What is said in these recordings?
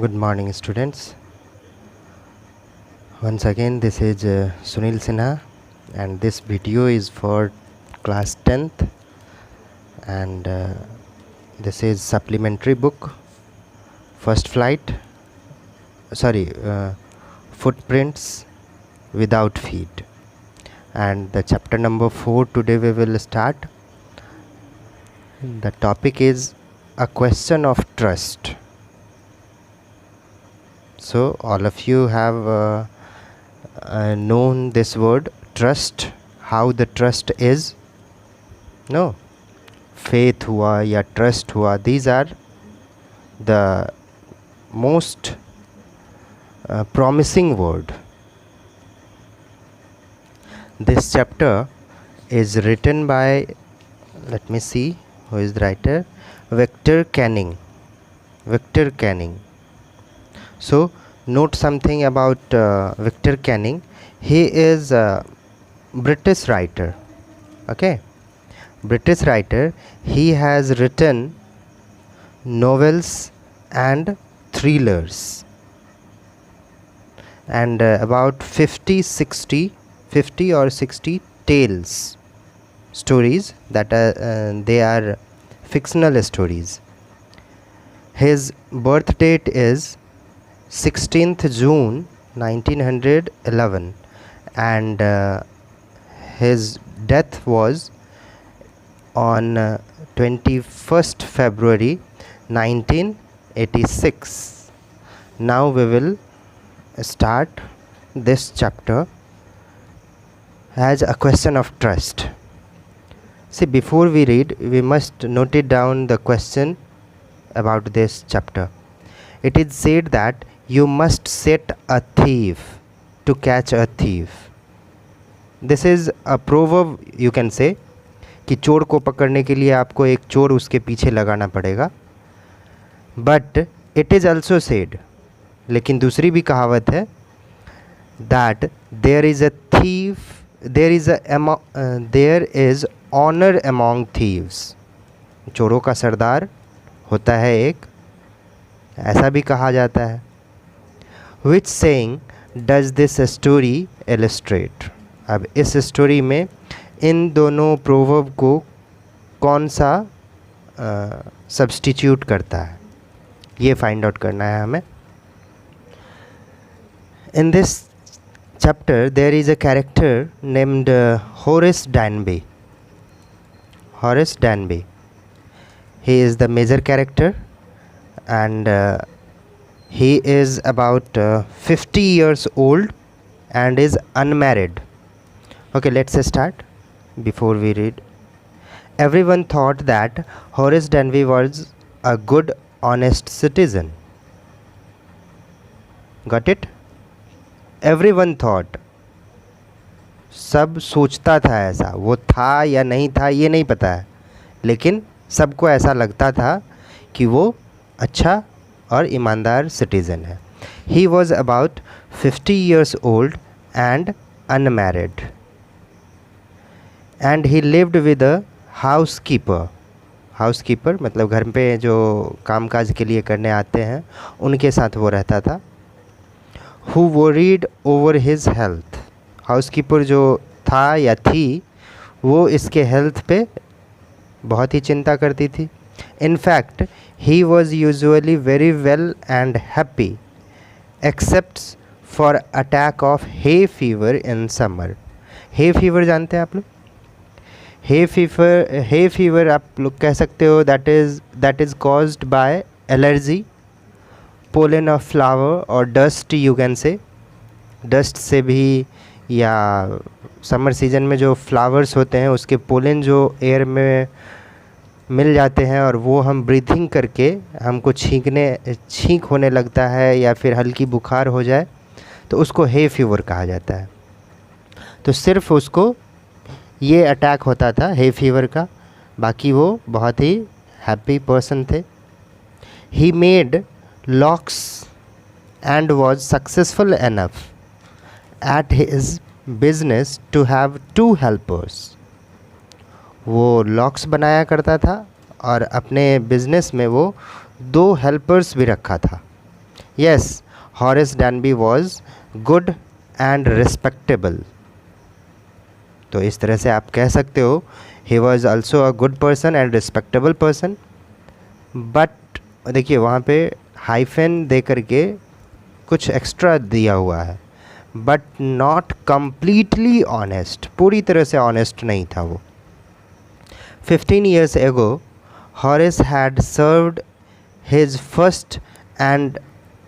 Good morning, students. Once again, this is Sunil Sinha, and this video is for class 10th, and this is supplementary book, First Flight, Footprints Without Feet, and the chapter number 4 today we will start. The topic is a question of trust. So all of you have known this word trust, how the trust is. No, faith हुआ या trust हुआ, these are the most promising word. This chapter is written by, let me see who is the writer, Victor Canning. So note something about Victor Canning. He is a British writer. Okay, British writer. He has written novels and thrillers, and about 50 or 60 tales, stories that they are fictional stories. His birth date is 16th June 1911, and his death was on 21st February 1986. Now we will start this chapter as a question of trust. See, before we read, we must note it down the question about this chapter. It is said that you must set a thief to catch a thief. This is a proverb, you can say, कि चोर को पकड़ने के लिए आपको एक चोर उसके पीछे लगाना पड़ेगा. But it is also said, लेकिन दूसरी भी कहावत है, that there is honour among thieves. चोरों का सरदार होता है एक, ऐसा भी कहा जाता है. Which saying does this story illustrate. अब इस स्टोरी में इन दोनों प्रोवर्ब को कौन सा सब्स्टिट्यूट करता है, ये फाइंड आउट करना है हमें. In this chapter there is a character named Horace Danby. He is the major character, and he is about 50 years old and is unmarried. Okay, let's start. Before we read, everyone thought that Horace Danby was a good, honest citizen. Got it? Everyone thought. सब सोचता था ऐसा, वो था या नहीं था ये नहीं पता है, लेकिन सबको ऐसा लगता था कि वो अच्छा और ईमानदार सिटीज़न है. He was about 50 years old and unmarried, and he lived with a housekeeper. Housekeeper मतलब घर पे जो कामकाज के लिए करने आते हैं उनके साथ वो रहता था. who worried over his health. Housekeeper जो था या थी वो इसके हेल्थ पे बहुत ही चिंता करती थी. In fact he was usually very well and happy except for attack of hay fever in summer. Hay fever जानते हैं आप लोग? हे फीवर आप लोग कह सकते हो that is caused by allergy, pollen of flower और dust. You can say dust से भी, या समर सीजन में जो फ्लावर्स होते हैं उसके पोलन जो एयर में मिल जाते हैं और वो हम ब्रीथिंग करके हमको छींक होने लगता है या फिर हल्की बुखार हो जाए तो उसको हे फीवर कहा जाता है. तो सिर्फ उसको ये अटैक होता था हे फीवर का, बाकी वो बहुत ही हैप्पी पर्सन थे. He made locks and was successful enough at his business to have 2 helpers. वो लॉक्स बनाया करता था और अपने बिजनेस में वो 2 हेल्पर्स भी रखा था. Yes, Horace Danby was good and respectable. तो इस तरह से आप कह सकते हो he was also a good person and respectable person. But देखिए वहाँ पे हाइफन दे करके कुछ एक्स्ट्रा दिया हुआ है. बट नॉट कम्प्लीटली ऑनेस्ट, पूरी तरह से ऑनेस्ट नहीं था वो. 15 years ago, Horace had served his first and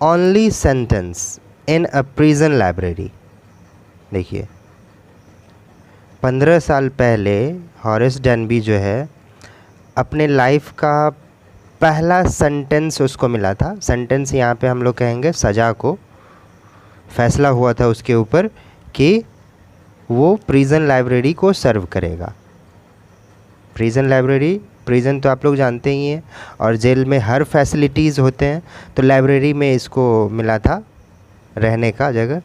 only sentence in a prison library. देखिए 15 साल पहले हॉरेस डैनबी जो है अपने लाइफ का पहला सेंटेंस उसको मिला था. सेंटेंस यहाँ पे हम लोग कहेंगे सज़ा को. फैसला हुआ था उसके ऊपर कि वो प्रिजन लाइब्रेरी को सर्व करेगा. प्रिजन लाइब्रेरी, प्रिजन तो आप लोग जानते ही हैं और जेल में हर फैसिलिटीज़ होते हैं, तो लाइब्रेरी में इसको मिला था रहने का जगह.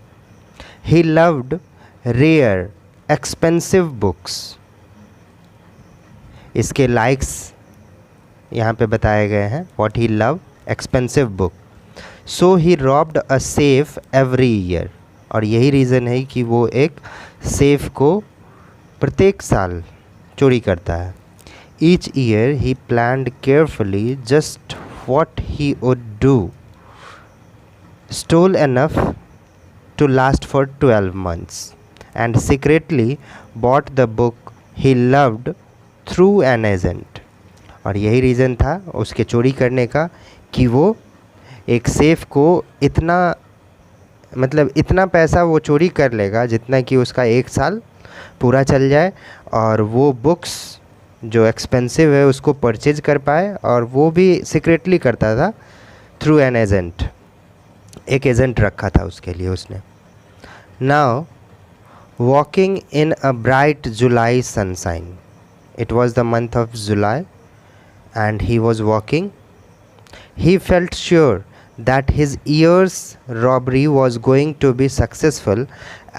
He loved rare expensive books. इसके लाइक्स यहाँ पे बताए गए हैं. What he love, expensive book. So he robbed a safe every year. और यही रीज़न है कि वो एक सेफ को प्रत्येक साल चोरी करता है. Each year he planned carefully just what he would do. Stole enough to last for 12 months and secretly bought the book he loved through an agent. और यही रीज़न था उसके चोरी करने का कि वो एक सेफ को इतना पैसा वो चोरी कर लेगा जितना कि उसका 1 साल पूरा चल जाए, और वो बुक्स जो एक्सपेंसिव है उसको परचेज कर पाए. और वो भी सीक्रेटली करता था थ्रू एन एजेंट. एक एजेंट रखा था उसके लिए उसने. Now walking in a bright July sunshine. It was the month of July and he was walking. He felt sure that his year's robbery was going to be successful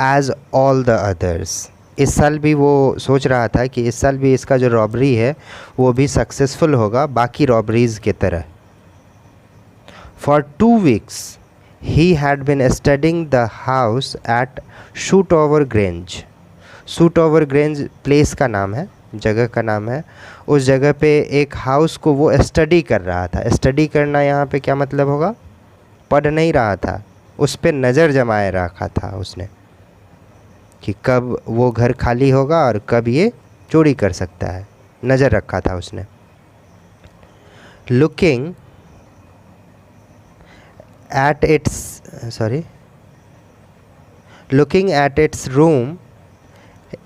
as all the others. इस साल भी वो सोच रहा था कि इस साल भी इसका जो रॉबरी है वो भी सक्सेसफुल होगा बाकी रॉबरीज़ की तरह. For 2 weeks he had been studying the house at Shootover Grange. Shootover Grange place का नाम है, जगह का नाम है. उस जगह पे एक हाउस को वो स्टडी कर रहा था. स्टडी करना यहाँ पे क्या मतलब होगा? पढ़ नहीं रहा था, उस पे नज़र जमाए रखा था उसने कि कब वो घर खाली होगा और कब ये चोरी कर सकता है. नज़र रखा था उसने. Looking at its room,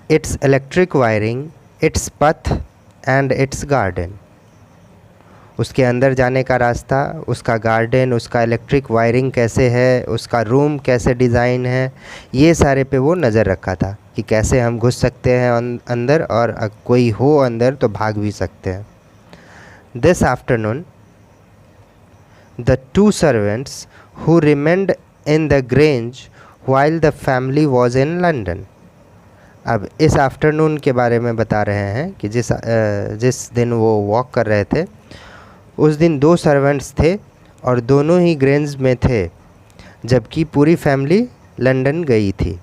its electric wiring, its path and its garden. उसके अंदर जाने का रास्ता, उसका गार्डन, उसका इलेक्ट्रिक वायरिंग कैसे है, उसका रूम कैसे डिज़ाइन है, ये सारे पे वो नज़र रखा था कि कैसे हम घुस सकते हैं अंदर और कोई हो अंदर तो भाग भी सकते हैं. This afternoon, the 2 servants who remained in the Grange while the family was in London. अब इस आफ्टरनून के बारे में बता रहे हैं कि जिस दिन वो वॉक कर रहे थे उस दिन 2 सर्वेंट्स थे और दोनों ही ग्रेंज में थे जबकि पूरी फैमिली लंदन गई थी.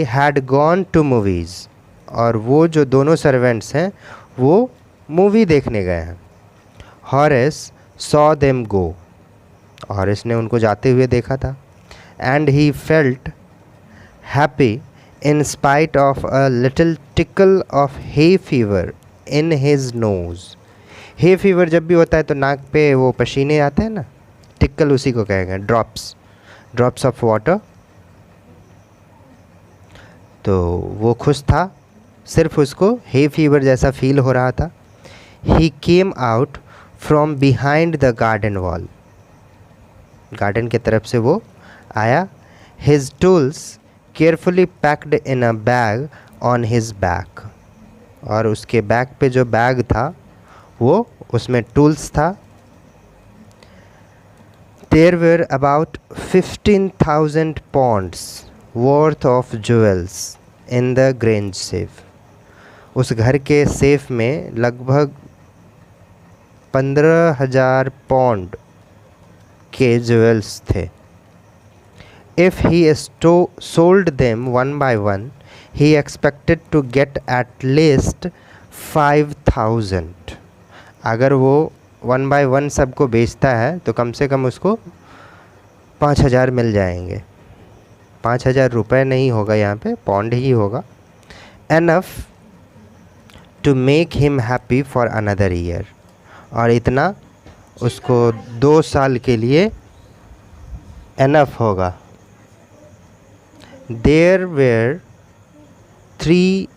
Had gone to movies. और वो जो दोनों सर्वेंट्स हैं वो मूवी देखने गए हैं. Horace saw them go. Horace ने उनको जाते हुए देखा था. And he felt happy in spite of a little tickle of hay fever in his nose. Hay fever जब भी होता है तो नाक पे वो पसीने आते हैं ना, टिकल उसी को कहेंगे. Drops of water. तो वो खुश था, सिर्फ उसको हे फीवर जैसा फील हो रहा था. He came out from behind the garden wall. Garden की तरफ से वो आया. His tools carefully packed in a bag on his back. और उसके बैक पे जो बैग था वो उसमें टूल्स था. There were about 15,000 pounds worth of jewels in the Grange safe. उस घर के सेफ में लगभग 15,000 पाउंड के ज्वेल्स थे। If he sold them one by one he expected to get at least 5,000। अगर वो वन बाय वन सबको बेचता है तो कम से कम उसको 5,000 मिल जाएंगे। 5,000 रुपये नहीं होगा, यहाँ पे पौंड ही होगा। Enough to make him happy for another year, और इतना उसको 2 साल के लिए एनफ होगा। There were 3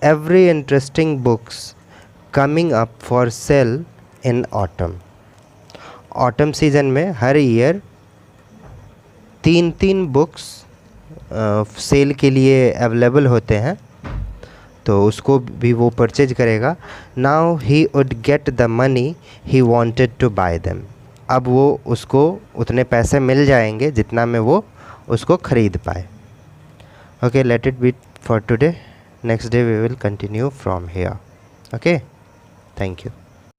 very interesting books coming up for sale in autumn. Autumn season में हर ईयर 3 बुक्स सेल के लिए अवेलेबल होते हैं, तो उसको भी वो परचेज करेगा। Now he would get the money he wanted to buy them. अब वो उसको उतने पैसे मिल जाएंगे जितना में वो उसको ख़रीद पाए। Okay, let it be for today. Next day we will continue from here. Okay, thank you.